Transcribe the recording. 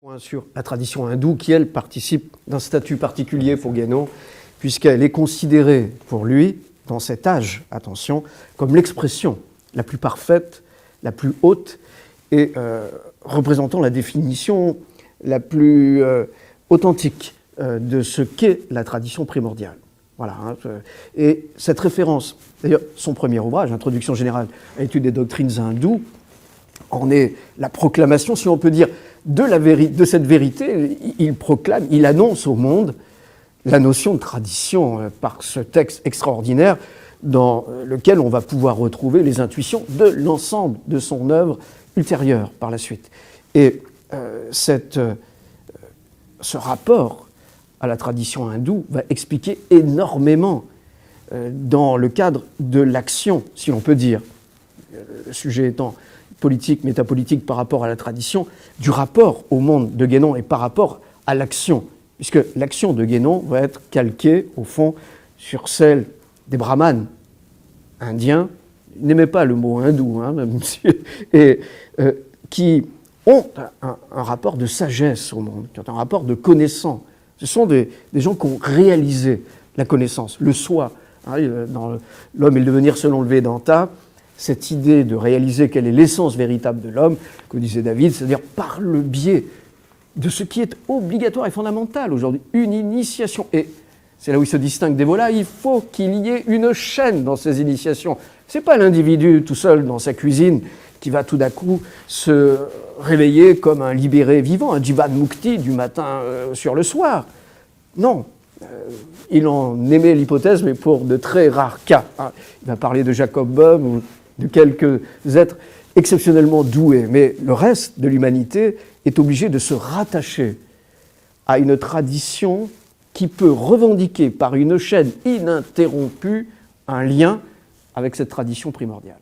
Point sur la tradition hindoue qui, elle, participe d'un statut particulier pour Guénon, puisqu'elle est considérée pour lui, dans cet âge, attention, comme l'expression la plus parfaite, la plus haute, et représentant la définition la plus authentique de ce qu'est la tradition primordiale. Voilà, hein, et cette référence, d'ailleurs, son premier ouvrage, Introduction générale à l'étude des doctrines hindoues, en est la proclamation, si on peut dire, de cette vérité. Il proclame, il annonce au monde la notion de tradition par ce texte extraordinaire dans lequel on va pouvoir retrouver les intuitions de l'ensemble de son œuvre ultérieure par la suite. Et ce rapport à la tradition hindoue va expliquer énormément dans le cadre de l'action, si l'on peut dire, le sujet étant politique, métapolitique par rapport à la tradition, du rapport au monde de Guénon et par rapport à l'action, puisque l'action de Guénon va être calquée, au fond, sur celle des brahmanes indiens, ils n'aimaient pas le mot hindou, hein, même si, et qui ont un rapport de sagesse au monde, qui ont un rapport de connaissance. Ce sont des gens qui ont réalisé la connaissance, le soi. Hein, dans L'homme et le devenir selon le Vedanta, cette idée de réaliser quelle est l'essence véritable de l'homme, que disait David, c'est-à-dire par le biais de ce qui est obligatoire et fondamental aujourd'hui, une initiation. Et c'est là où il se distingue des mollahs, il faut qu'il y ait une chaîne dans ces initiations. Ce n'est pas l'individu tout seul dans sa cuisine qui va tout d'un coup se réveiller comme un libéré vivant, un Jivan Mukti du matin sur le soir. Non. Il en émet l'hypothèse, mais pour de très rares cas. Hein. Il va parler de Jacob Boehme ou de quelques êtres exceptionnellement doués. Mais le reste de l'humanité est obligé de se rattacher à une tradition qui peut revendiquer par une chaîne ininterrompue un lien avec cette tradition primordiale.